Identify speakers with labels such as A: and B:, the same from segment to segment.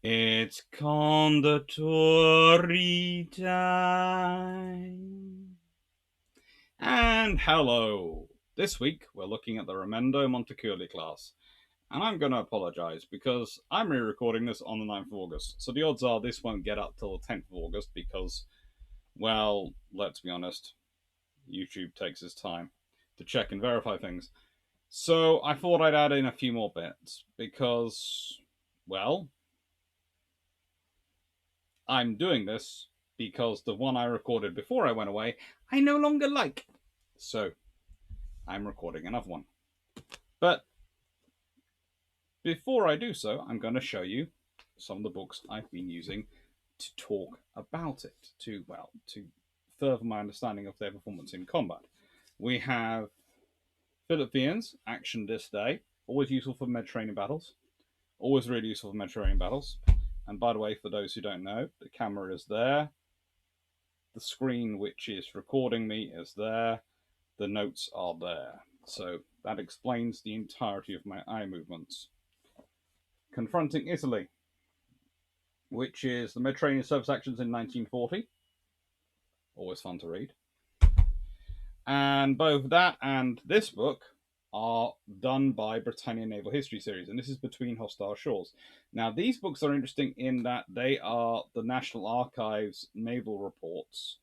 A: It's Condottieri time. And hello. This week we're looking at the Raimondo Montecuccoli class. And I'm going to apologise because I'm re-recording this on the 9th of August. So the odds are this won't get up till the 10th of August because, well, let's be honest, YouTube takes its time to check and verify things. So I thought I'd add in a few more bits because, well, I'm doing this because the one I recorded before I went away, I no longer like. So I'm recording another one. But before I do so, I'm going to show you some of the books I've been using to talk about it, to further my understanding of their performance in combat. We have Philip Vian's Action This Day, always useful for Mediterranean battles. Always really useful for Mediterranean battles. And by the way, for those who don't know, the camera is there. The screen which is recording me is there. The notes are there. So that explains the entirety of my eye movements. Confronting Italy, which is the Mediterranean surface actions in 1940. Always fun to read. And both that and this book are done by Britannia Naval History Series, and this is Between Hostile Shores. Now, these books are interesting in that they are the National Archives naval reports,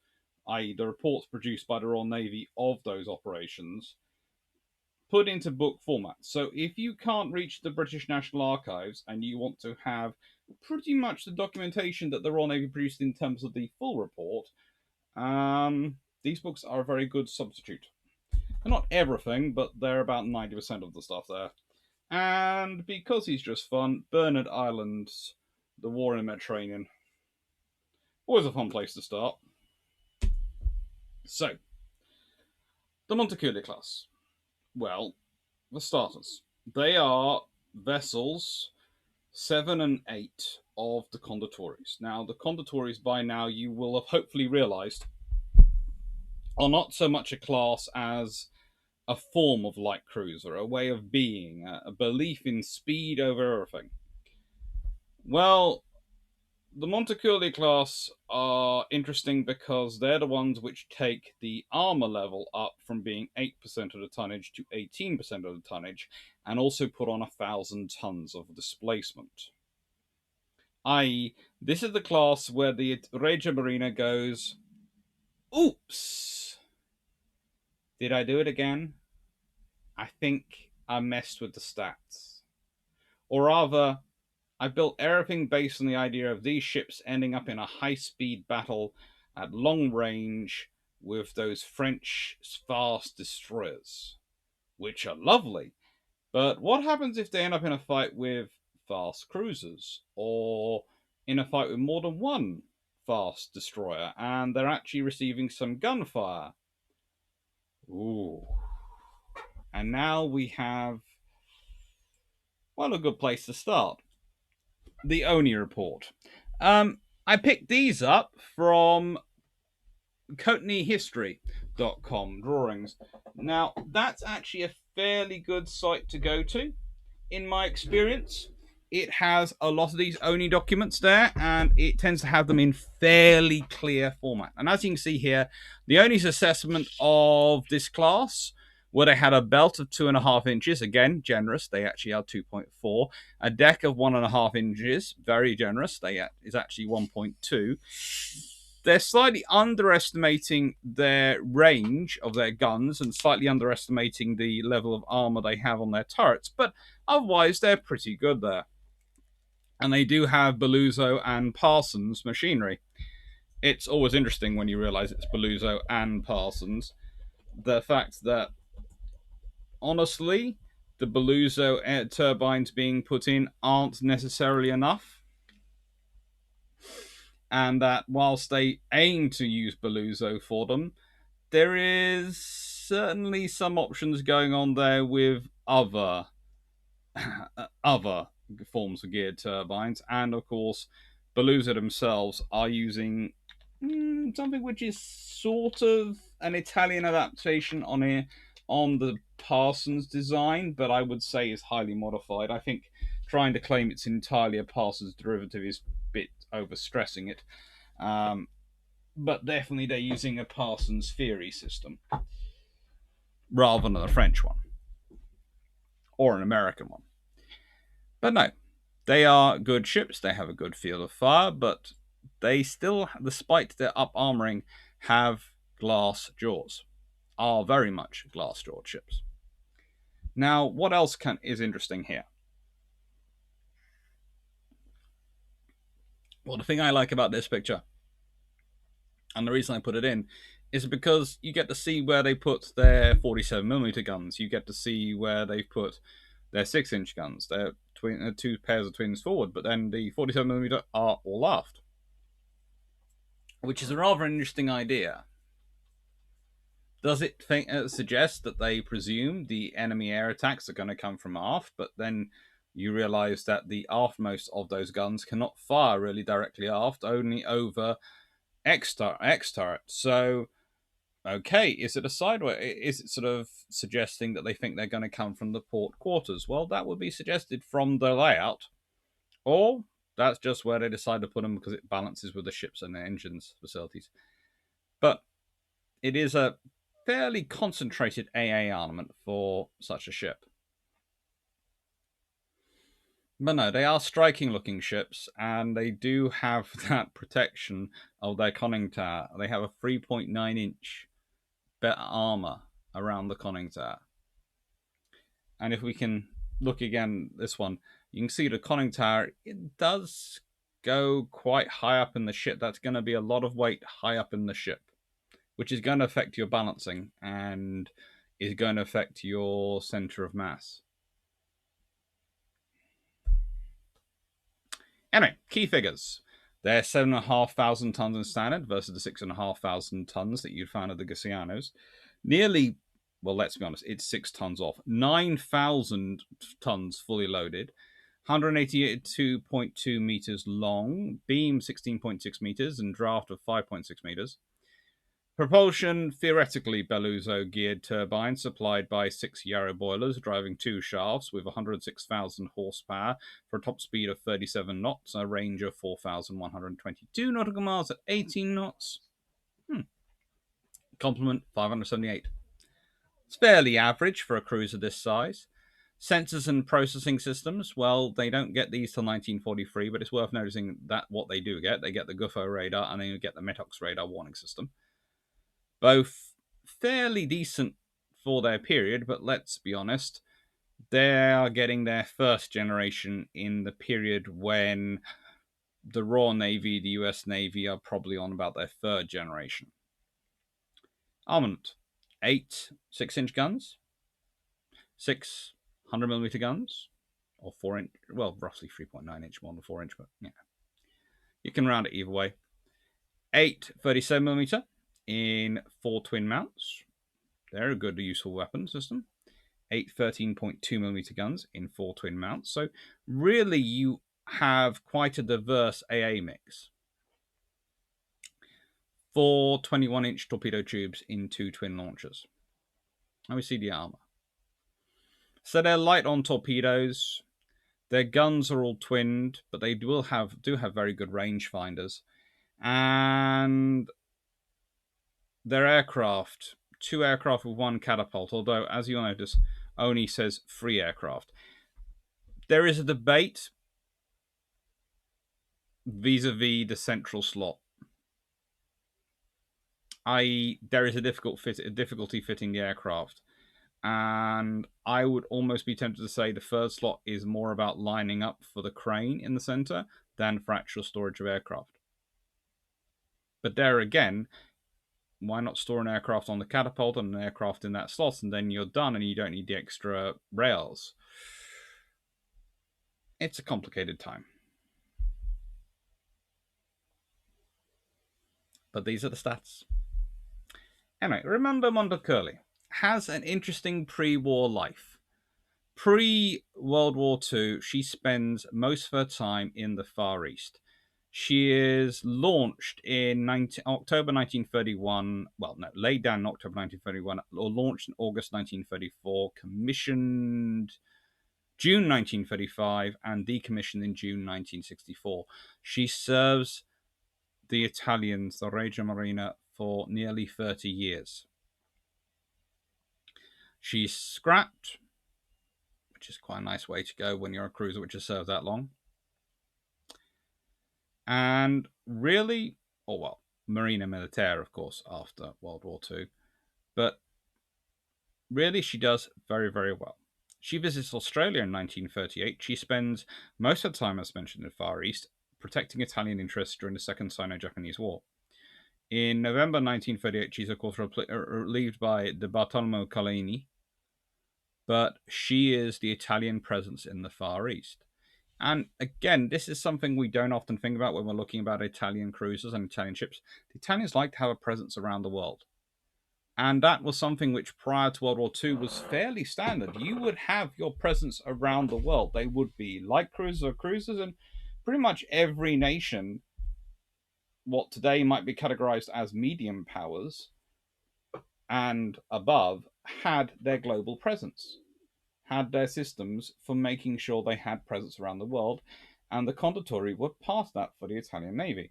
A: i.e., the reports produced by the Royal Navy of those operations, put into book format. So if you can't reach the British National Archives and you want to have pretty much the documentation that the Royal Navy produced in terms of the full report, these books are a very good substitute. They're not everything, but they're about 90% of the stuff there. And because he's just fun, Bernard Islands, The War in the Mediterranean, always a fun place to start. So, the Montecuccoli class. Well, for starters, they are vessels 7 and 8 of the Condottieri. Now, the Condottieri, by now, you will have hopefully realised, are not so much a class as a form of light cruiser, a way of being, a belief in speed over everything. Well, the Montecuccoli class are interesting because they're the ones which take the armour level up from being 8% of the tonnage to 18% of the tonnage, and also put on 1,000 tons of displacement. I.e., this is the class where the Regia Marina goes, oops, did I do it again? I think I messed with the stats. Or rather, I built everything based on the idea of these ships ending up in a high-speed battle at long range with those French fast destroyers, which are lovely. But what happens if they end up in a fight with fast cruisers, or in a fight with more than one fast destroyer, and they're actually receiving some gunfire? Ooh. And now we have, well, a good place to start. The Oni report. I picked these up from CoatneyHistory.com drawings. Now, that's actually a fairly good site to go to, in my experience. It has a lot of these Oni documents there, and it tends to have them in fairly clear format. And as you can see here, the Oni's assessment of this class, where they had a belt of 2.5 inches, again, generous, they actually are 2.4. A deck of 1.5 inches, very generous, is actually 1.2. They're slightly underestimating their range of their guns and slightly underestimating the level of armor they have on their turrets, but otherwise they're pretty good there. And they do have Beluzzo and Parsons machinery. It's always interesting when you realize it's Beluzzo and Parsons. The fact that, honestly, the Beluzzo air turbines being put in aren't necessarily enough. And that whilst they aim to use Beluzzo for them, there is certainly some options going on there with other forms of geared turbines, and of course, Beluzzo themselves are using something which is sort of an Italian adaptation on the Parsons design, but I would say is highly modified. I think trying to claim it's entirely a Parsons derivative is a bit overstressing it. But definitely they're using a Parsons theory system rather than a French one or an American one. But no, they are good ships. They have a good field of fire, but they still, despite their up armoring, have glass jaws. Are very much glass jawed ships. Now, what else is interesting here? Well, the thing I like about this picture, and the reason I put it in, is because you get to see where they put their 47mm guns. You get to see where they put their 6-inch guns. Their two pairs of twins forward, but then the 47mm are all aft, which is a rather interesting idea. Does it suggest that they presume the enemy air attacks are going to come from aft, but then you realize that the aftmost of those guns cannot fire really directly aft, only over X turret. So, okay, is it a sideway? Is it sort of suggesting that they think they're going to come from the port quarters? Well, that would be suggested from the layout, or that's just where they decide to put them because it balances with the ships and the engines facilities. But it is a fairly concentrated AA armament for such a ship. But no, they are striking looking ships, and they do have that protection of their conning tower. They have a 3.9-inch better armor around the conning tower. And if we can look again, this one, you can see the conning tower, it does go quite high up in the ship. That's going to be a lot of weight high up in the ship, which is going to affect your balancing and is going to affect your center of mass. Anyway, key figures. They're 7,500 tons in standard versus the 6,500 tons that you'd found at the Gusianos. Nearly, well, let's be honest, it's 6 tons off. 9,000 tons fully loaded. 182.2 meters long, beam 16.6 meters, and draft of 5.6 meters. Propulsion, theoretically Belluso geared turbine supplied by 6 Yarrow boilers driving 2 shafts with 106,000 horsepower for a top speed of 37 knots, a range of 4,122 nautical miles at 18 knots. Complement 578. It's fairly average for a cruiser this size. Sensors and processing systems, well, they don't get these till 1943, but it's worth noticing that what they do get, they get the Guffo radar and they get the Metox radar warning system. Both fairly decent for their period, but let's be honest, they are getting their first generation in the period when the Royal Navy, the US Navy are probably on about their third generation. Armament: 8 6-inch guns, 6 100mm guns, or 4-inch, well, roughly 3.9-inch, more than 4-inch, but yeah. You can round it either way. 8 37mm in 4 twin mounts. They're a good, useful weapon system. 8 13.2mm guns in 4 twin mounts. So really you have quite a diverse AA mix. 4 21-inch torpedo tubes in 2 twin launchers. And we see the armor. So they're light on torpedoes. Their guns are all twinned, but they do have very good range finders. And their aircraft, 2 aircraft with 1 catapult, although, as you'll notice, only says 3 aircraft. There is a debate vis-a-vis the central slot. I.e., there is a difficulty fitting the aircraft. And I would almost be tempted to say the third slot is more about lining up for the crane in the center than for actual storage of aircraft. But there again, why not store an aircraft on the catapult and an aircraft in that slot, and then you're done and you don't need the extra rails? It's a complicated time. But these are the stats. Anyway, Raimondo Montecuccoli has an interesting pre-war life. Pre-World War II, she spends most of her time in the Far East. She is launched in October 1931. Well, no, laid down in October 1931, or launched in August 1934, commissioned June 1935 and decommissioned in June 1964. She serves the Italians, the Regia Marina, for nearly 30 years. She's scrapped, which is quite a nice way to go when you're a cruiser which has served that long. And really, Marina Militaire, of course, after World War II. But really, she does very, very well. She visits Australia in 1938. She spends most of the time, as mentioned, in the Far East, protecting Italian interests during the Second Sino-Japanese War. In November 1938, she's, of course, relieved by the Bartolomeo Colini, but she is the Italian presence in the Far East. And again, this is something we don't often think about when we're looking about Italian cruisers and Italian ships. The Italians like to have a presence around the world. And that was something which prior to World War II was fairly standard. You would have your presence around the world. They would be light cruisers or cruisers, and pretty much every nation, what today might be categorized as medium powers and above, had their global presence, had their systems for making sure they had presence around the world, and the Condottieri were part of that for the Italian Navy.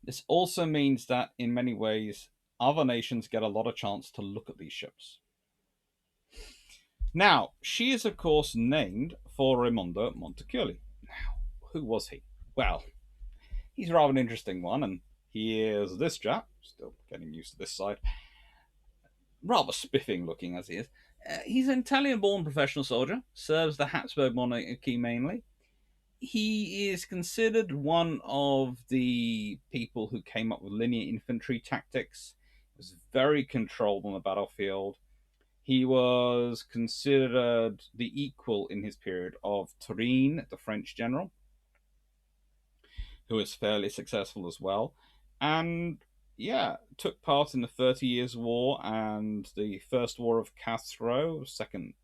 A: This also means that, in many ways, other nations get a lot of chance to look at these ships. Now, she is, of course, named for Raimondo Montecuccoli. Now, who was he? Well, he's rather an interesting one, and here's this chap, still getting used to this side, rather spiffing looking as he is. He's an Italian-born professional soldier, serves the Habsburg monarchy mainly. He is considered one of the people who came up with linear infantry tactics. He was very controlled on the battlefield. He was considered the equal in his period of Turenne, the French general, who was fairly successful as well. And took part in the 30 Years' War and the First War of Castro, Second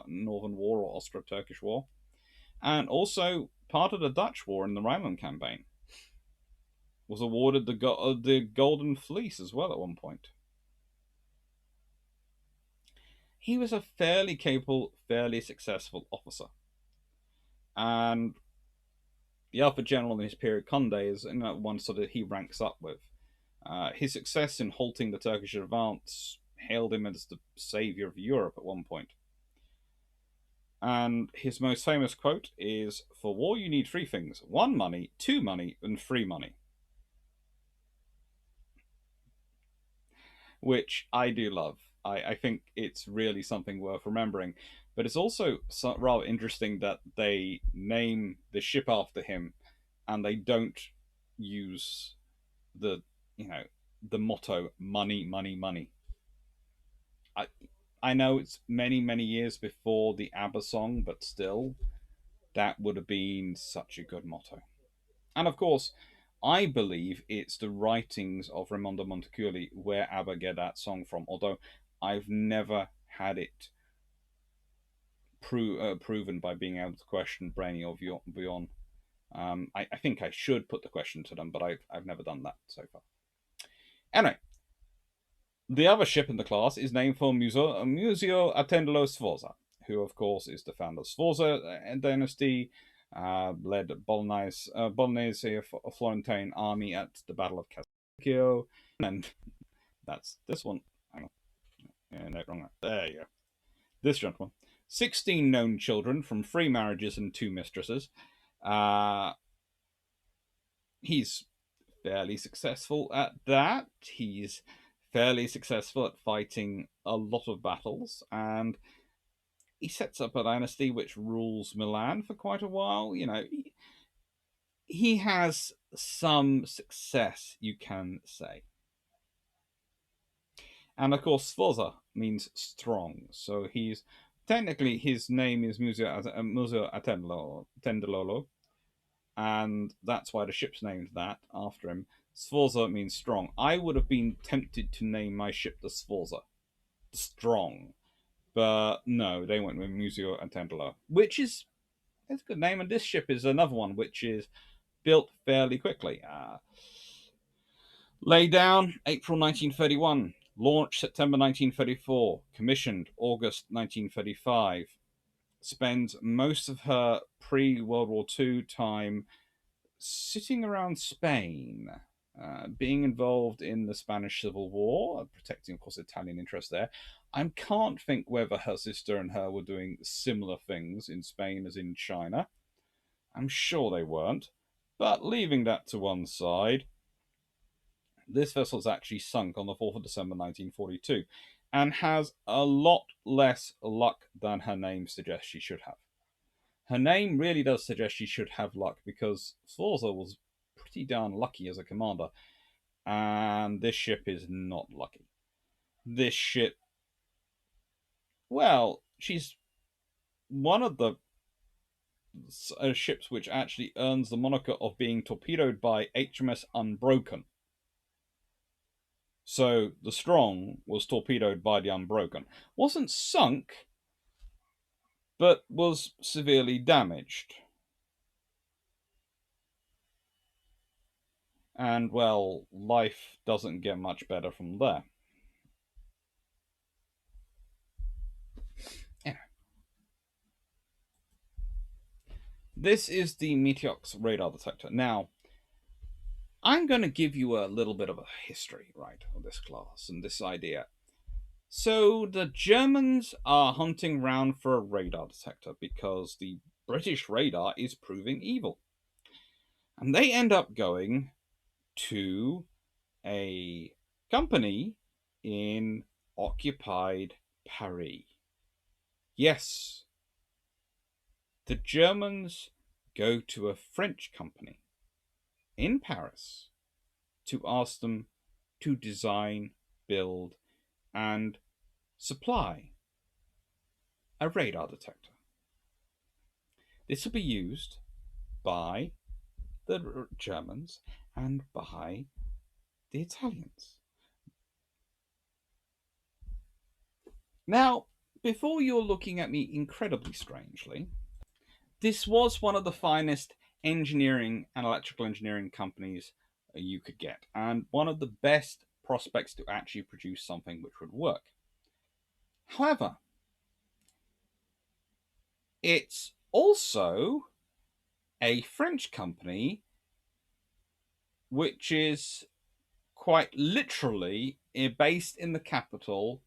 A: Northern War or Austro-Turkish War, and also part of the Dutch War in the Rhineland campaign. Was awarded the Golden Fleece as well at one point. He was a fairly capable, fairly successful officer. And the other general in his period, Conde, is one sort of he ranks up with. His success in halting the Turkish advance hailed him as the savior of Europe at one point. And his most famous quote is, "For war you need three things: one, money; two, money; and three, money." Which I do love. I think it's really something worth remembering. But it's also rather interesting that they name the ship after him and they don't use the motto money, money, money. I know it's many, many years before the ABBA song, but still, that would have been such a good motto. And of course, I believe it's the writings of Raimondo Montecuccoli where ABBA get that song from, although I've never had it proven by being able to question Brainy or Vion. I think I should put the question to them, but I've never done that so far. Anyway, the other ship in the class is named for Muzio Attendolo Sforza, who, of course, is the founder of Sforza dynasty, led Bolognese Florentine army at the Battle of Castello, and that's this one. Hang on. Yeah, no, wrong. There you go. This gentleman. 16 known children from 3 marriages and 2 mistresses. He's fairly successful at that. He's fairly successful at fighting a lot of battles, and he sets up a dynasty which rules Milan for quite a while. He has some success, you can say. And of course, Sforza means strong, so he's technically his name is Muzio Attendolo, and that's why the ship's named that after him. Sforza means strong. I would have been tempted to name my ship the Sforza, strong, but no, they went with Muzio Attendolo, which is a good name. And this ship is another one which is built fairly quickly. Laid down April 1931. Launched September 1934, commissioned August 1935. Spends most of her pre-World War II time sitting around Spain, being involved in the Spanish Civil War, protecting, of course, Italian interests there. I can't think whether her sister and her were doing similar things in Spain as in China. I'm sure they weren't. But leaving that to one side, this vessel is actually sunk on the 4th of December 1942 and has a lot less luck than her name suggests she should have. Her name really does suggest she should have luck because Sforza was pretty darn lucky as a commander, and this ship is not lucky. This ship, well, she's one of the ships which actually earns the moniker of being torpedoed by HMS Unbroken. So the Strong was torpedoed by the Unbroken. Wasn't sunk, but was severely damaged. And, well, life doesn't get much better from there. Yeah. This is the Meteox radar detector. Now, I'm going to give you a little bit of a history, right, of this class and this idea. So, the Germans are hunting round for a radar detector because the British radar is proving evil. And they end up going to a company in occupied Paris. Yes, the Germans go to a French company in Paris to ask them to design, build, and supply a radar detector. This will be used by the Germans and by the Italians. Now, before you're looking at me incredibly strangely, this was one of the finest engineering and electrical engineering companies you could get, and one of the best prospects to actually produce something which would work. However, it's also a French company which is quite literally based in the capital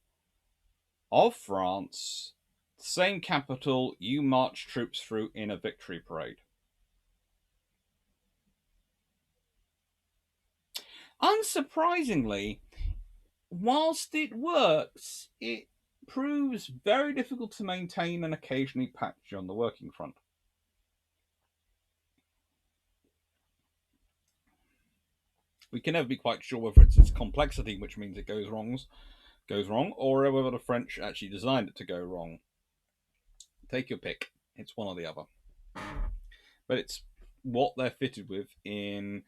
A: of France, the same capital you march troops through in a victory parade. Unsurprisingly, whilst it works, it proves very difficult to maintain and occasionally patchy on the working front. We can never be quite sure whether it's its complexity, which means it goes wrong, or whether the French actually designed it to go wrong. Take your pick. It's one or the other. But it's what they're fitted with in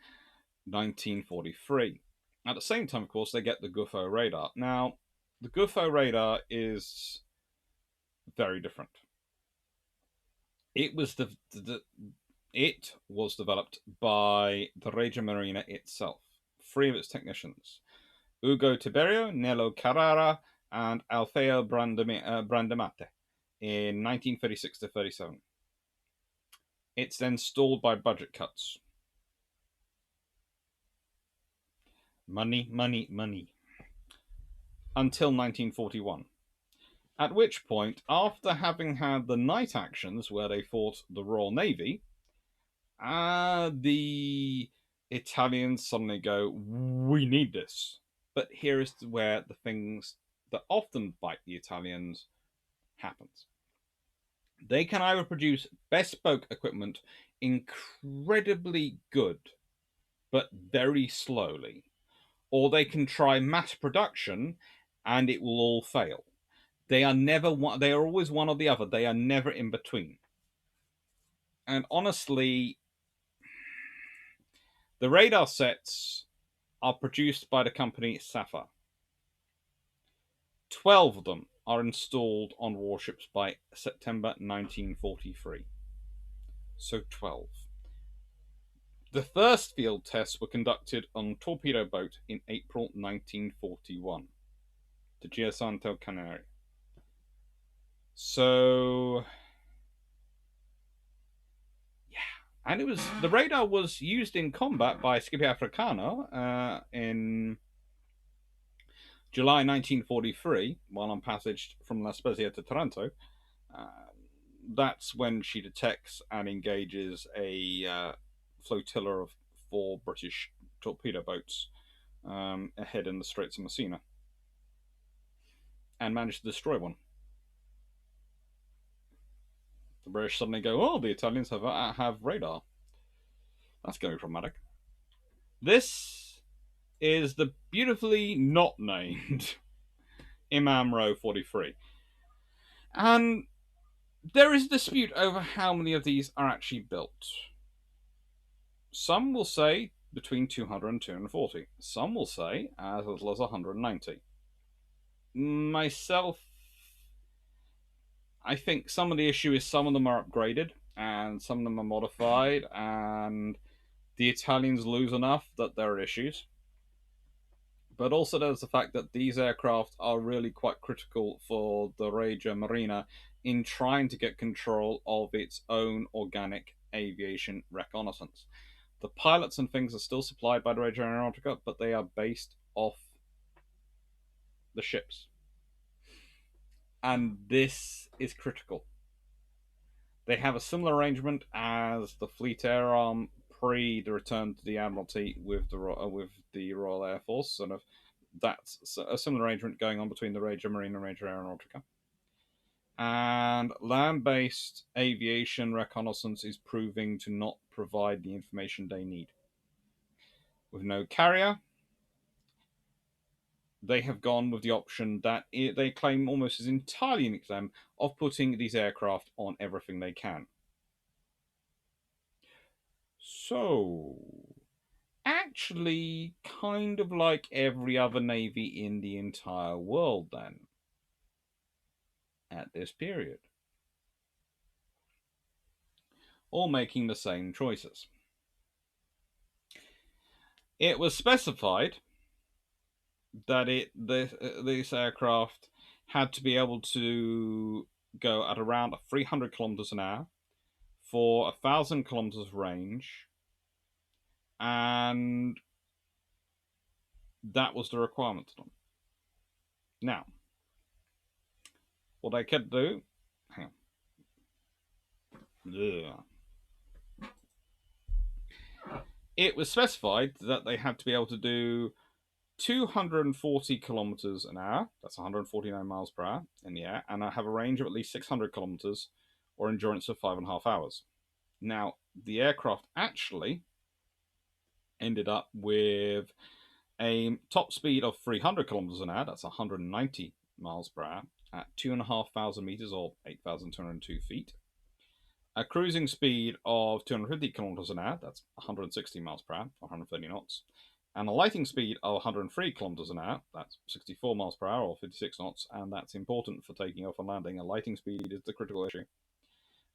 A: 1943. At the same time, of course, they get the Guffo radar. Now, the Guffo radar is very different. It was developed by the Regia Marina itself, three of its technicians: Ugo Tiberio, Nello Carrara, and Alfeo Brandamate in 1936 to 37. It's then stalled by budget cuts. Money, money, money. Until 1941. At which point, after having had the night actions where they fought the Royal Navy, the Italians suddenly go, we need this. But here is where the things that often bite the Italians happens. They can either produce bespoke equipment incredibly good, but very slowly, or they can try mass production and it will all fail. They are never one, they are always one or the other. They are never in between. And honestly, the radar sets are produced by the company Safa. 12 of them are installed on warships by September 1943. So 12. The first field tests were conducted on a torpedo boat in April 1941. to Giasanto Canary. So, yeah, and the radar was used in combat by Scipio Africano in July 1943, while on passage from La Spezia to Taranto. Uh, that's when she detects and engages a flotilla of 4 British torpedo boats ahead in the Straits of Messina, and managed to destroy one. The British suddenly go, "Oh, the Italians have radar." That's going to be problematic. This is the beautifully not named Imam Row 43, and there is a dispute over how many of these are actually built. Some will say between 200 and 240. Some will say as little as 190. Myself, I think some of the issue is some of them are upgraded and some of them are modified, and the Italians lose enough that there are issues. But also there's the fact that these aircraft are really quite critical for the Regia Marina in trying to get control of its own organic aviation reconnaissance. The pilots and things are still supplied by the Regia Aeronautica, but they are based off the ships. And this is critical. They have a similar arrangement as the Fleet Air Arm pre the return to the Admiralty with the Royal Air Force. Sort of, that's a similar arrangement going on between the Regia Marina and Regia Aeronautica. And land-based aviation reconnaissance is proving to not provide the information they need. With no carrier, they have gone with the option that they claim almost is entirely unique to them of putting these aircraft on everything they can. So, actually, kind of like every other navy in the entire world, then, at this period, all making the same choices. It was specified that this aircraft had to be able to go at around 300 kilometers an hour for 1,000 kilometers range, and that was the requirement to them. Now, what they could do, hang on. It was specified that they had to be able to do 240 kilometers an hour, that's 149 miles per hour in the air, and have a range of at least 600 kilometers or endurance of 5.5 hours. Now, the aircraft actually ended up with a top speed of 300 kilometers an hour, that's 190 miles per hour, at 2,500 meters or 8,202 feet. A cruising speed of 250 kilometers an hour, that's 160 miles per hour, 130 knots. And a lighting speed of 103 kilometers an hour, that's 64 miles per hour or 56 knots, and that's important for taking off and landing. A lighting speed is the critical issue.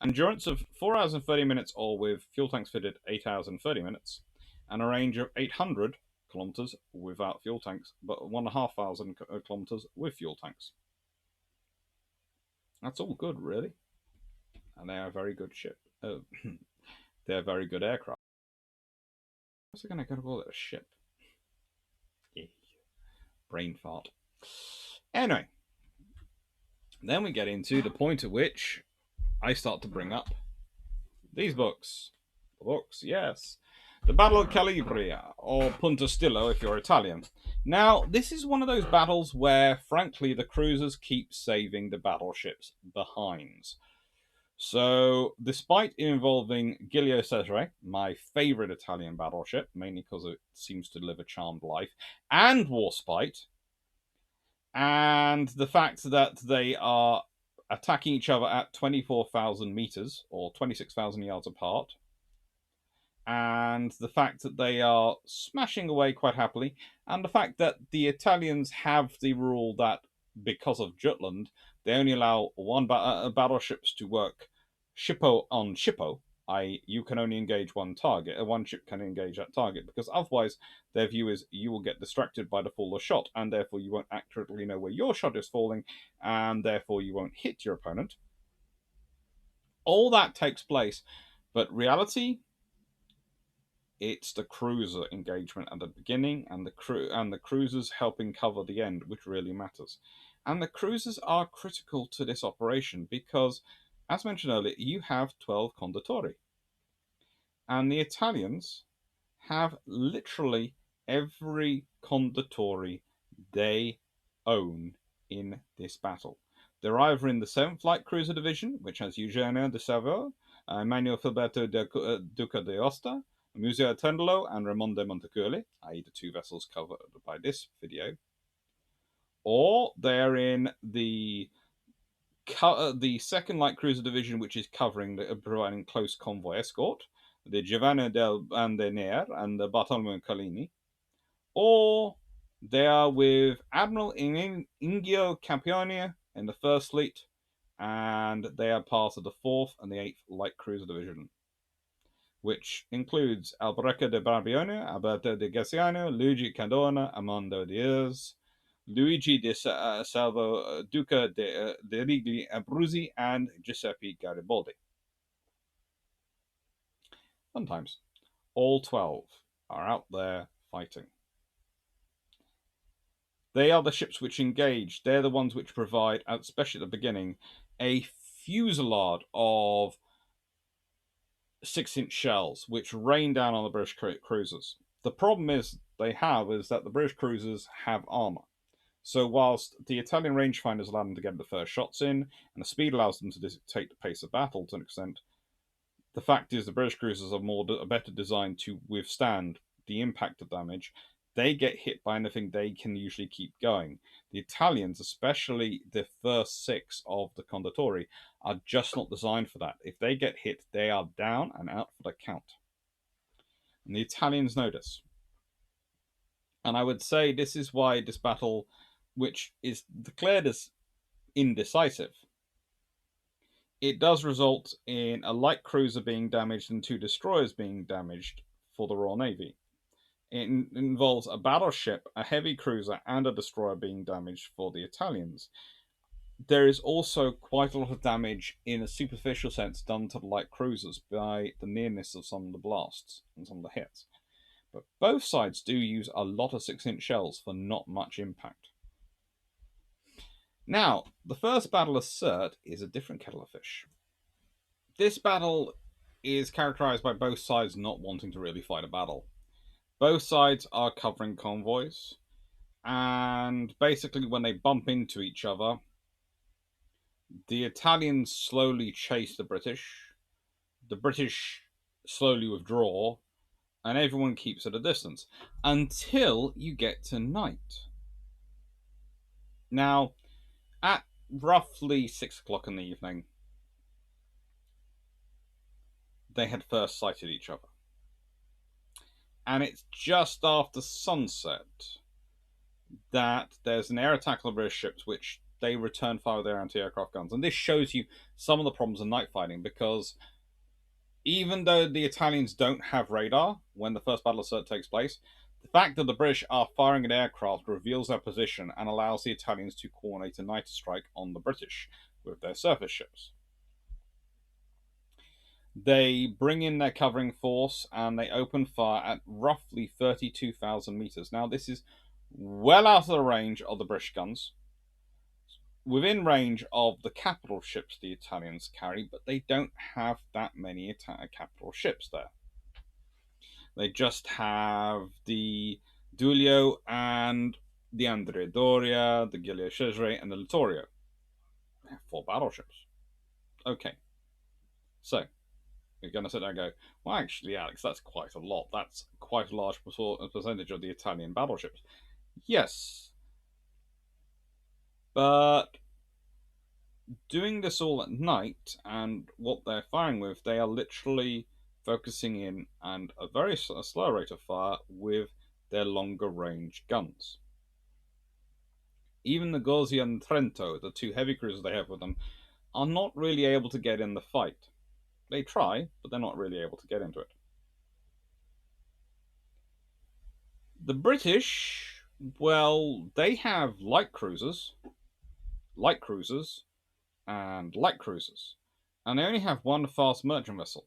A: Endurance of 4 hours and 30 minutes, or with fuel tanks fitted, 8 hours and 30 minutes, and a range of 800 kilometers without fuel tanks, but 1,500 kilometers with fuel tanks. That's all good, really. And they are a very good ship. They're very good aircraft. What's going to call it a ship? Yeah. Brain fart. Anyway, then we get into the point at which I start to bring up these books. The books, yes. The Battle of Calabria, or Punta Stillo if you're Italian. Now, this is one of those battles where, frankly, the cruisers keep saving the battleships behind. So, despite it involving Giulio Cesare, my favourite Italian battleship, mainly because it seems to live a charmed life, and Warspite, and the fact that they are attacking each other at 24,000 meters, or 26,000 yards apart, and the fact that they are smashing away quite happily, and the fact that the Italians have the rule that, because of Jutland, they only allow one battleships to work shippo on shippo, You can only engage one target. One ship can engage that target, because otherwise their view is you will get distracted by the fall of shot, and therefore you won't accurately know where your shot is falling, and therefore you won't hit your opponent. All that takes place, but reality, it's the cruiser engagement at the beginning and the cruisers helping cover the end, which really matters. And the cruisers are critical to this operation because, as mentioned earlier, you have 12 condottieri, and the Italians have literally every condottieri they own in this battle. They're either in the 7th Light Cruiser Division, which has Eugenio de Salvo, Emanuel Filberto Duca de Osta, Museo Tendolo, and Raimondo Montecuccoli, i.e. the 2 vessels covered by this video. Or they're in the 2nd Light Cruiser Division, which is providing close convoy escort, the Giovanni del Bandenier and the Bartolomeo Collini. Or they are with Admiral Ingio Campione in the 1st Fleet, and they are part of the 4th and the 8th Light Cruiser Division, which includes Albrecht de Barbione, Alberto de Gassiano, Luigi Candona, Armando Diaz, Luigi de Salvo, Duca de Rigli Abruzzi, and Giuseppe Garibaldi. Sometimes all 12 are out there fighting. They are the ships which engage. They're the ones which provide, especially at the beginning, a fusillade of 6-inch shells which rain down on the British cruisers. The problem is that the British cruisers have armour. So whilst the Italian rangefinders allow them to get the first shots in, and the speed allows them to dictate the pace of battle to an extent, the fact is the British cruisers are better designed to withstand the impact of damage. They get hit by anything, they can usually keep going. The Italians, especially the first 6 of the Condottieri, are just not designed for that. If they get hit, they are down and out for the count. And the Italians know this. And I would say this is why this battle, which is declared as indecisive, it does result in a light cruiser being damaged and 2 destroyers being damaged for the Royal Navy. It involves a battleship, a heavy cruiser, and a destroyer being damaged for the Italians. There is also quite a lot of damage in a superficial sense done to the light cruisers by the nearness of some of the blasts and some of the hits. But both sides do use a lot of 6-inch shells for not much impact. Now, the first battle of Sirte is a different kettle of fish. This battle is characterized by both sides not wanting to really fight a battle. Both sides are covering convoys, and basically when they bump into each other, the Italians slowly chase the British slowly withdraw, and everyone keeps at a distance until you get to night. Now, at roughly 6 o'clock in the evening, they had first sighted each other. And it's just after sunset that there's an air attack on the British ships, which they return fire with their anti-aircraft guns. And this shows you some of the problems of night fighting, because even though the Italians don't have radar when the first Battle of Sirte takes place, the fact that the British are firing at aircraft reveals their position and allows the Italians to coordinate a night strike on the British with their surface ships. They bring in their covering force and they open fire at roughly 32,000 meters. Now, this is well out of the range of the British guns, within range of the capital ships the Italians carry, but they don't have that many capital ships there. They just have the Giulio and the Andrea Doria, the Giulio Cesare, and the Littorio. They have 4 battleships. Okay. So, you're going to sit there and go, well, actually, Alex, that's quite a lot. That's quite a large percentage of the Italian battleships. Yes. But doing this all at night, and what they're firing with, they are literally focusing in and a very slow rate of fire with their longer range guns. Even the Gozzi and Trento, the 2 heavy cruisers they have with them, are not really able to get in the fight. They try, but they're not really able to get into it. The British, well, they have light cruisers, and light cruisers, and they only have one fast merchant vessel.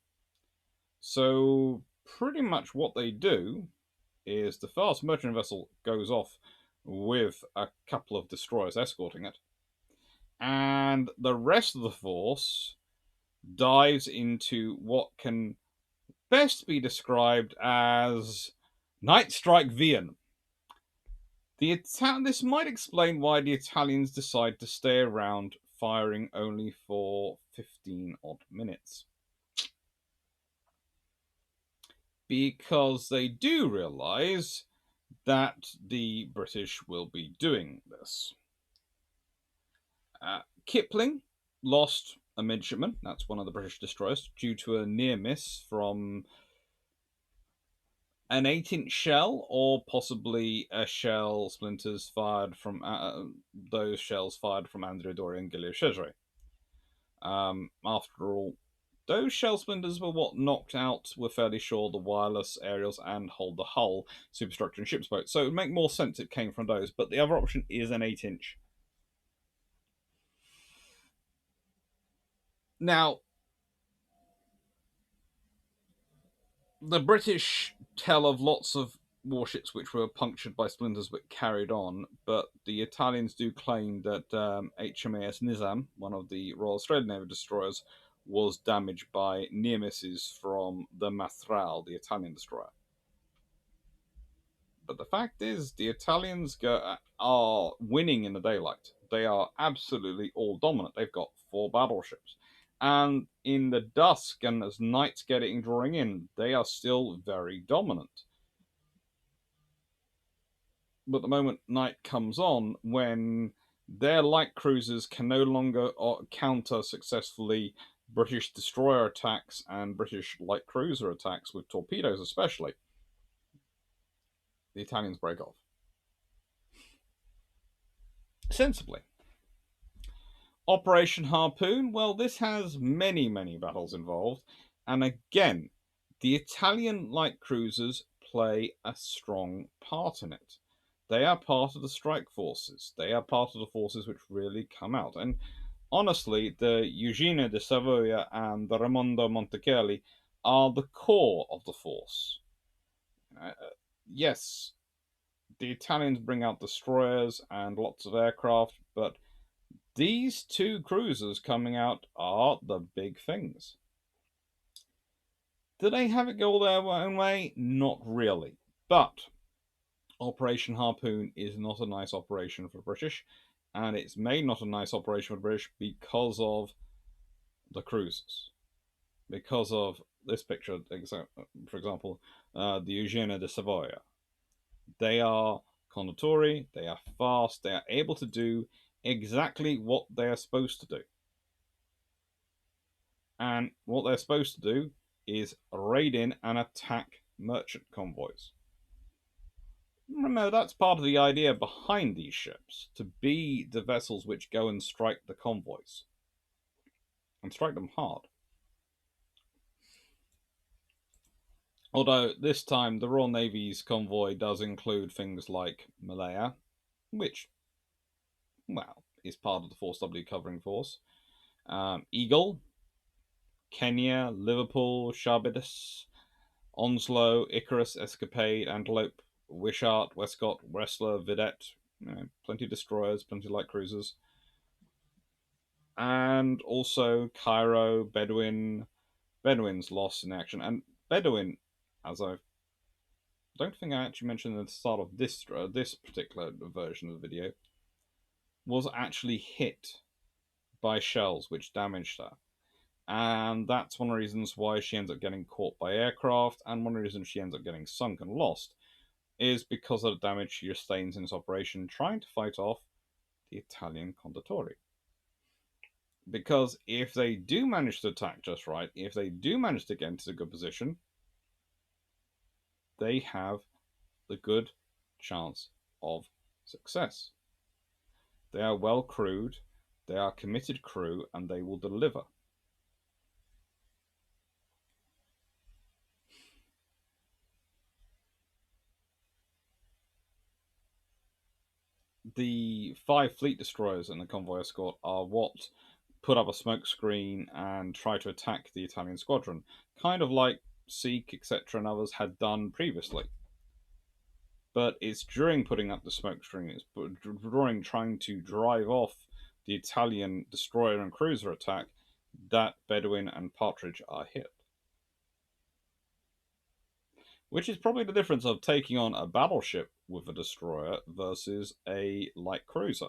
A: So pretty much what they do is the fast merchant vessel goes off with a couple of destroyers escorting it, and the rest of the force dives into what can best be described as Night Strike Vian. This might explain why the Italians decide to stay around, firing only for 15 odd minutes. Because they do realise that the British will be doing this. Kipling lost a midshipman, that's one of the British destroyers, due to a near miss from an 8-inch shell, or possibly a shell splinters fired from those shells fired from Andrea Doria and Giulio Cesare. After all, those shell splinters were what knocked out, we're fairly sure, the wireless aerials and hold the hull superstructure in ship's boats. So it would make more sense it came from those, but the other option is an 8-inch. Now, the British tell of lots of warships which were punctured by splinters but carried on, but the Italians do claim that HMAS Nizam, one of the Royal Australian Navy destroyers, was damaged by near misses from the Mistral, the Italian destroyer. But the fact is, the Italians are winning in the daylight. They are absolutely all dominant. They've got 4 battleships. And in the dusk, and as night's getting drawing in, they are still very dominant. But the moment night comes on, when their light cruisers can no longer counter successfully British destroyer attacks and British light cruiser attacks with torpedoes, especially, the Italians break off. Sensibly. Operation Harpoon, well, this has many, many battles involved, and again, the Italian light cruisers play a strong part in it. They are part of the strike forces. They are part of the forces which really come out. And honestly, the Eugenia de Savoia and the Raimondo Montecuccoli are the core of the force. Yes, the Italians bring out destroyers and lots of aircraft, but these 2 cruisers coming out are the big things. Do they have it go their own way? Not really. But Operation Harpoon is not a nice operation for the British, and it's made not a nice operation for the British because of the cruisers. Because of this picture, for example, the Eugenia de Savoia. They are Condottieri, they are fast, they are able to do exactly what they are supposed to do. And what they're supposed to do is raid in and attack merchant convoys. Remember, that's part of the idea behind these ships, to be the vessels which go and strike the convoys. And strike them hard. Although, this time, the Royal Navy's convoy does include things like Malaya, which, well, is part of the Force W covering force. Eagle, Kenya, Liverpool, Sharbitus, Onslow, Icarus, Escapade, Antelope, Wishart, Westcott, Wrestler, Vidette, plenty of destroyers, plenty of light cruisers. And also Cairo, Bedouin. Bedouin's lost in action. And Bedouin, as I don't think I actually mentioned at the start of this particular version of the video, was actually hit by shells which damaged her. And that's one of the reasons why she ends up getting caught by aircraft, and one of the reasons she ends up getting sunk and lost is because of the damage she sustains in this operation trying to fight off the Italian Condottieri. Because if they do manage to attack just right, if they do manage to get into a good position, they have the good chance of success. They are well crewed, they are committed crew, and they will deliver. the 5 fleet destroyers and the convoy escort are what put up a smoke screen and try to attack the Italian squadron, kind of like Seek, etc., and others had done previously. But it's during putting up the smoke screen, it's during trying to drive off the Italian destroyer and cruiser attack that Bedouin and Partridge are hit. Which is probably the difference of taking on a battleship with a destroyer versus a light cruiser.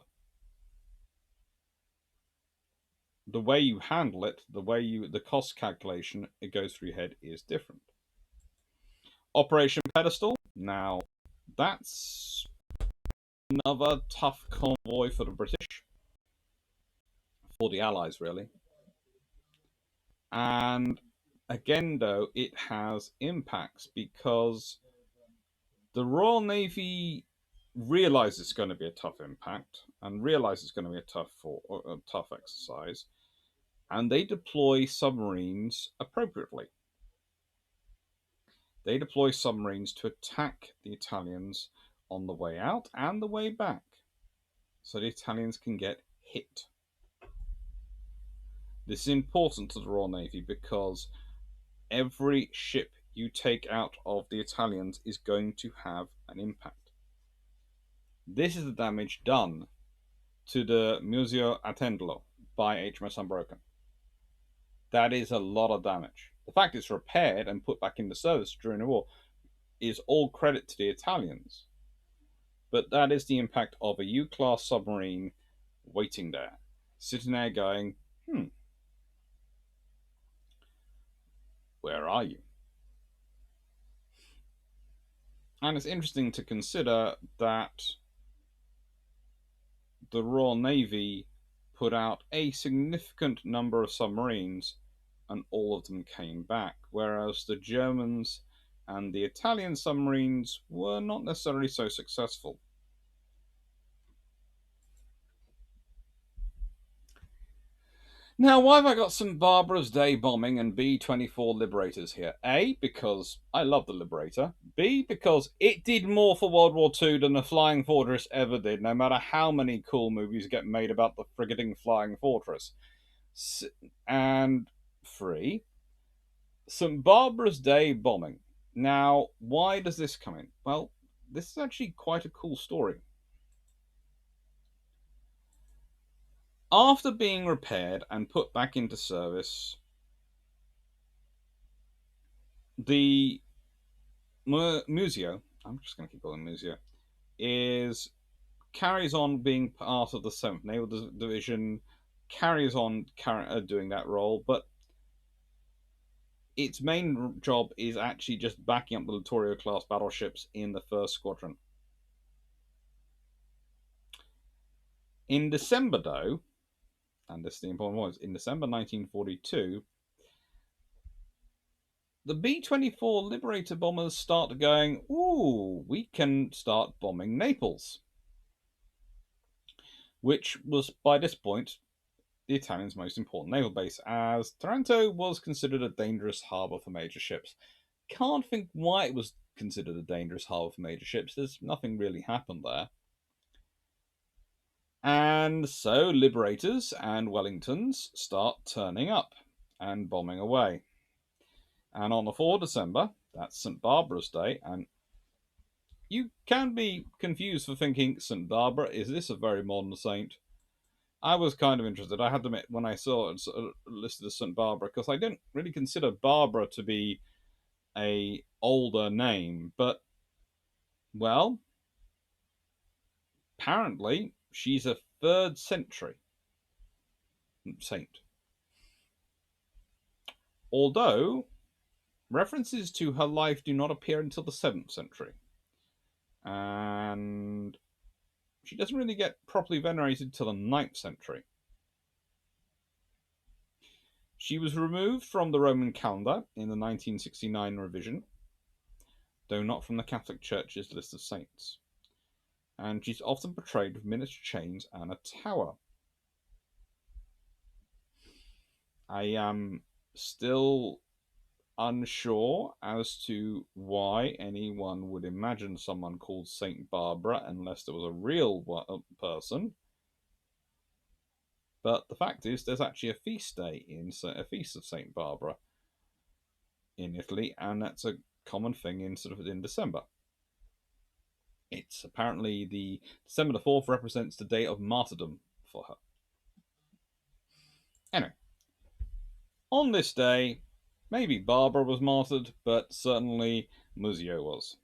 A: The way you handle it, the cost calculation it goes through your head is different. Operation Pedestal. Now, that's another tough convoy for the British, for the Allies, really. And again, though, it has impacts because the Royal Navy realize it's going to be a tough impact and realize it's going to be a tough exercise, and they deploy submarines appropriately. They deploy submarines to attack the Italians on the way out and the way back, so the Italians can get hit. This is important to the Royal Navy because every ship you take out of the Italians is going to have an impact. This is the damage done to the Museo Attendolo by HMS Unbroken. That is a lot of damage. The fact it's repaired and put back into service during the war is all credit to the Italians. But that is the impact of a U-class submarine waiting there, sitting there going, where are you? And it's interesting to consider that the Royal Navy put out a significant number of submarines and all of them came back, whereas the Germans and the Italian submarines were not necessarily so successful. Now, why have I got St. Barbara's Day bombing and B-24 Liberators here? A, because I love the Liberator. B, because it did more for World War II than the Flying Fortress ever did, no matter how many cool movies get made about the frigating Flying Fortress. And 3, St. Barbara's Day bombing. Now, why does this come in? Well, this is actually quite a cool story. After being repaired and put back into service, the Museo, I'm just going to keep calling Museo, carries on being part of the 7th Naval Division, carries on doing that role, but its main job is actually just backing up the Littorio class battleships in the 1st Squadron. In December, though, and this is the important point, in December 1942, the B-24 Liberator bombers start going, ooh, we can start bombing Naples. Which was, by this point, the Italians' most important naval base, as Taranto was considered a dangerous harbour for major ships. Can't think why it was considered a dangerous harbour for major ships. There's nothing really happened there. And so Liberators and Wellingtons start turning up and bombing away. And on the 4th of December, that's St. Barbara's Day, and you can be confused for thinking, St. Barbara, is this a very modern saint? I was kind of interested. I had to admit, when I saw it listed as St. Barbara, because I didn't really consider Barbara to be a older name, but, well, apparently she's a 3rd century saint. Although references to her life do not appear until the 7th century. And she doesn't really get properly venerated till the 9th century. She was removed from the Roman calendar in the 1969 revision, though not from the Catholic Church's list of saints. And she's often portrayed with miniature chains and a tower. I am still unsure as to why anyone would imagine someone called Saint Barbara unless there was a real person. But the fact is, there's actually a feast day a feast of Saint Barbara in Italy, and that's a common thing in December. It's apparently the December the 4th represents the day of martyrdom for her. Anyway, on this day, maybe Barbara was martyred, but certainly Muzio was.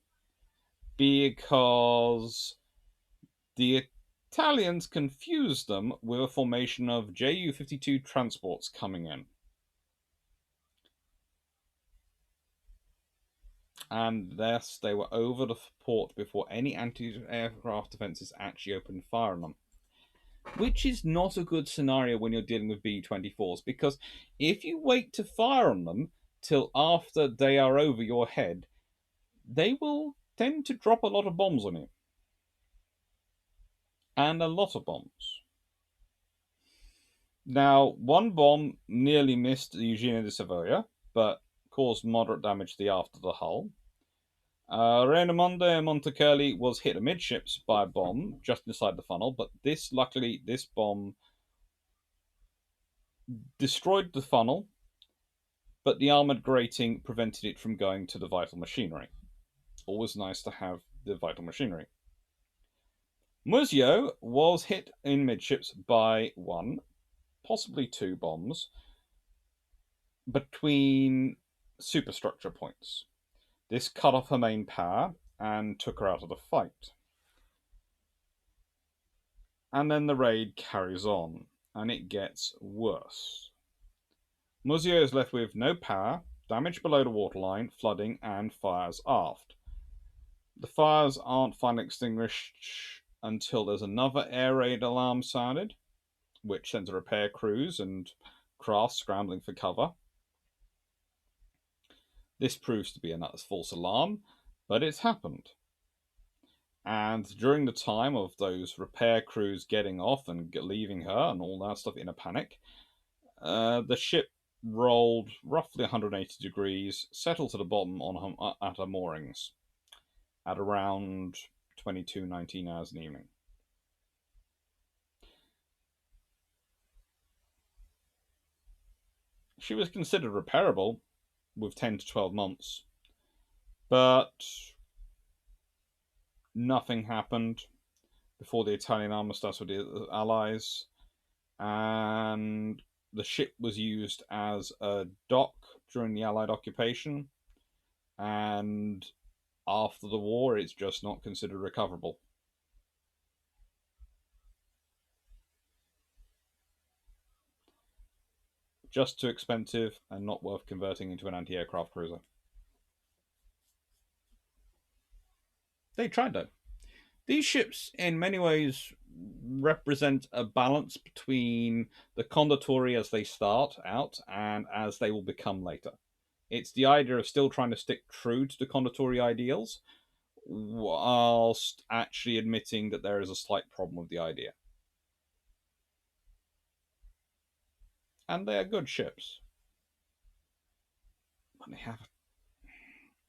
A: Because the Italians confused them with a formation of Ju-52 transports coming in. And thus they were over the port before any anti-aircraft defences actually opened fire on them. Which is not a good scenario when you're dealing with B-24s, because if you wait to fire on them till after they are over your head, they will tend to drop a lot of bombs on you. And a lot of bombs. Now, one bomb nearly missed the Eugenia de Savoia, but caused moderate damage to the aft of the hull. Raimondo Montecuccoli was hit amidships by a bomb just inside the funnel, but luckily, this bomb destroyed the funnel, but the armoured grating prevented it from going to the vital machinery. Always nice to have the vital machinery. Muzio was hit in midships by one, possibly two bombs between superstructure points. This cut off her main power and took her out of the fight. And then the raid carries on, and it gets worse. Muzio is left with no power, damage below the waterline, flooding, and fires aft. The fires aren't finally extinguished until there's another air raid alarm sounded, which sends a repair crews and craft scrambling for cover. This proves to be another false alarm, but it's happened. And during the time of those repair crews getting off and leaving her and all that stuff in a panic, the ship rolled roughly 180 degrees, settled to the bottom at her moorings at around 22:19 hours in the evening. She was considered repairable with 10 to 12 months, but nothing happened before the Italian armistice with the Allies, and the ship was used as a dock during the Allied occupation, and after the war it's just not considered recoverable. Just too expensive and not worth converting into an anti-aircraft cruiser. They tried though. These ships, in many ways, represent a balance between the Condottieri as they start out and as they will become later. It's the idea of still trying to stick true to the Condottieri ideals, whilst actually admitting that there is a slight problem with the idea. And they are good ships. But they have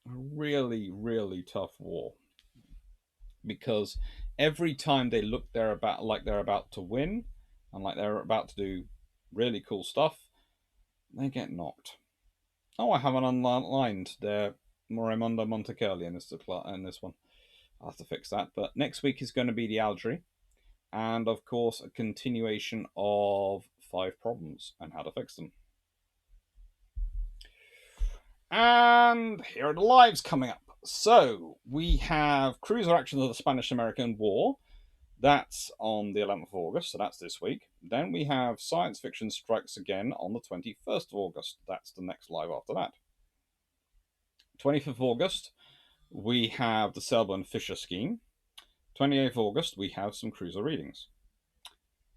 A: a really, really tough war. Because every time they look they're about to win and like they're about to do really cool stuff, they get knocked. Oh, I haven't underlined their Raimondo Montecuccoli in this one. I'll have to fix that. But next week is going to be the Algerie, and of course a continuation of 5 problems and how to fix them. And here are the lives coming up. So we have cruiser actions of the Spanish-American War. That's on the 11th of August, so that's this week. Then we have Science Fiction Strikes Again on the 21st of August. That's the next live after that. 25th of August, we have the Selborne Fisher Scheme. 28th of August, we have some cruiser readings.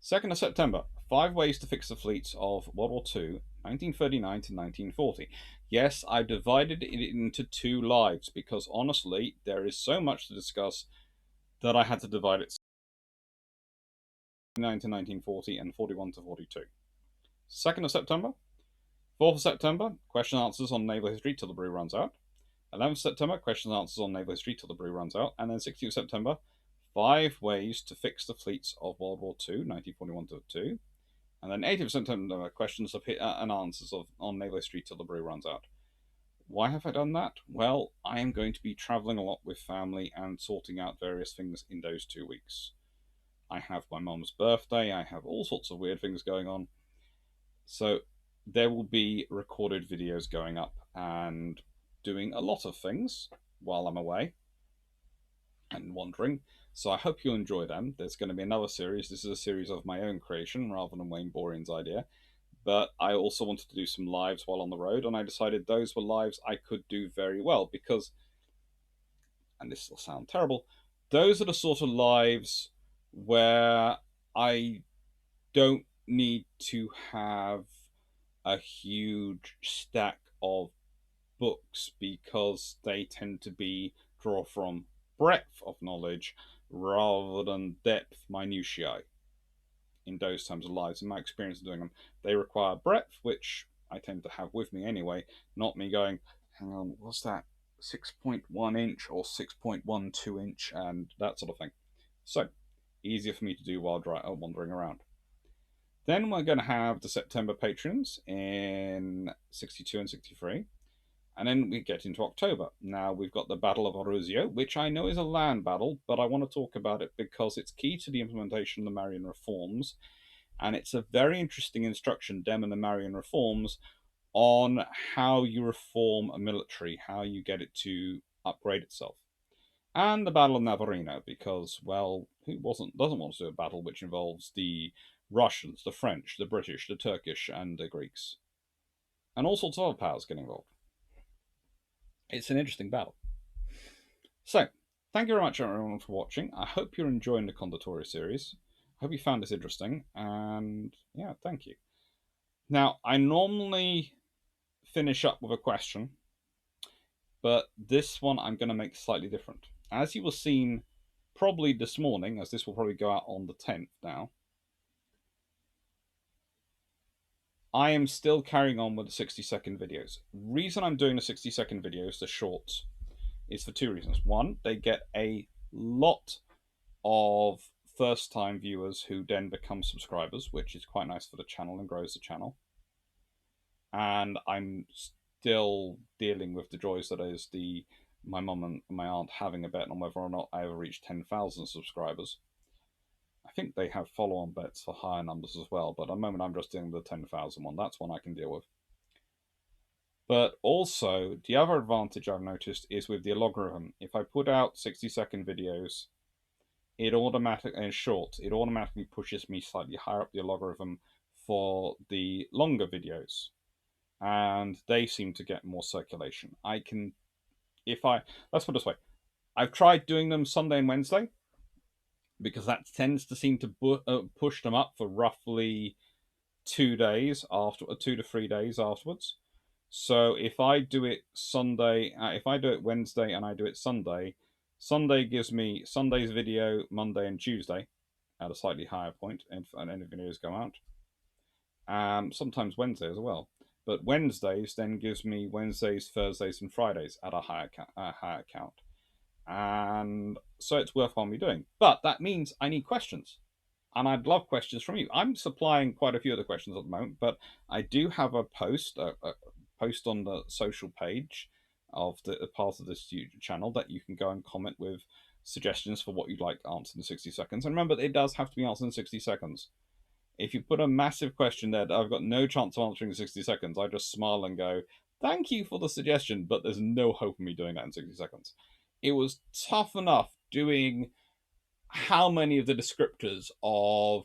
A: 2nd of September, 5 ways to fix the fleets of World War II, 1939 to 1940. Yes, I divided it into 2 lives because honestly, there is so much to discuss that I had to divide it 1939 to 1940 and 41 to 42. 2nd of September, 4th of September, question and answers on naval history till the brew runs out. 11th September, question and answers on naval history till the brew runs out. And then 16th September, 5 ways to fix the fleets of World War II, 1941 to 2. And then 18th September, questions and answers on naval history till the brew runs out. Why have I done that? Well, I am going to be travelling a lot with family and sorting out various things in those 2 weeks. I have my mum's birthday, I have all sorts of weird things going on. So there will be recorded videos going up and doing a lot of things while I'm away and wandering. So I hope you'll enjoy them. There's going to be another series. This is a series of my own creation rather than Wayne Borean's idea. But I also wanted to do some lives while on the road, and I decided those were lives I could do very well because, and this will sound terrible, those are the sort of lives where I don't need to have a huge stack of books because they tend to be draw from breadth of knowledge rather than depth minutiae in those terms of lives. In my experience of doing them, they require breadth, which I tend to have with me anyway, not me going, hang on, what's that? 6.1 inch or 6.12 inch and that sort of thing. So, easier for me to do while wandering around. Then we're going to have the September patrons in 62 and 63. And then we get into October. Now we've got the Battle of Aruzio, which I know is a land battle, but I want to talk about it because it's key to the implementation of the Marian reforms. And it's a very interesting instruction, Dem and the Marian reforms, on how you reform a military, how you get it to upgrade itself. And the Battle of Navarino, because, well, who doesn't want to do a battle which involves the Russians, the French, the British, the Turkish, and the Greeks? And all sorts of other powers get involved. It's an interesting battle. So, thank you very much, everyone, for watching. I hope you're enjoying the Condottieri series. I hope you found this interesting, and yeah, thank you. Now, I normally finish up with a question, but this one I'm going to make slightly different. As you will seen probably this morning, as this will probably go out on the 10th now, I am still carrying on with the 60-second videos. Reason I'm doing the 60-second videos, the shorts, is for 2 reasons. One, they get a lot of first-time viewers who then become subscribers, which is quite nice for the channel and grows the channel. And I'm still dealing with the joys that is my mum and my aunt having a bet on whether or not I ever reach 10,000 subscribers. I think they have follow-on bets for higher numbers as well, but at the moment I'm just doing the 10,000 one. That's one I can deal with. But also, the other advantage I've noticed is with the logarithm. If I put out 60-second videos, it automatically pushes me slightly higher up the logarithm for the longer videos. And they seem to get more circulation. Let's put it this way. I've tried doing them Sunday and Wednesday because that tends to seem to push them up for roughly 2 days after, 2 to 3 days afterwards. So if I do it Wednesday and I do it Sunday, Sunday gives me Sunday's video, Monday and Tuesday at a slightly higher point, and any videos go out. Sometimes Wednesday as well. But Wednesdays then gives me Wednesdays, Thursdays, and Fridays at a higher count. And so it's worthwhile me doing. But that means I need questions. And I'd love questions from you. I'm supplying quite a few of the questions at the moment, but I do have a post on the social page of the part of this channel that you can go and comment with suggestions for what you'd like answered in 60 seconds. And remember, it does have to be answered in 60 seconds. If you put a massive question there that I've got no chance of answering in 60 seconds, I just smile and go, thank you for the suggestion, but there's no hope of me doing that in 60 seconds. It was tough enough doing how many of the descriptors of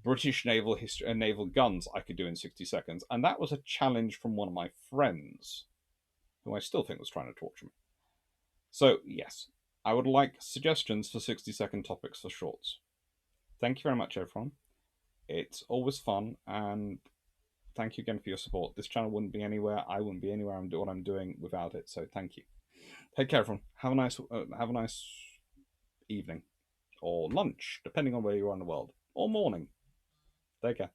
A: British naval history and naval guns I could do in 60 seconds, and that was a challenge from one of my friends, who I still think was trying to torture me. So, yes, I would like suggestions for 60-second topics for shorts. Thank you very much, everyone. It's always fun, and thank you again for your support. This channel wouldn't be anywhere. I wouldn't be anywhere what I'm doing without it, so thank you. Take care, everyone. Have a nice evening. Or lunch, depending on where you are in the world. Or morning. Take care.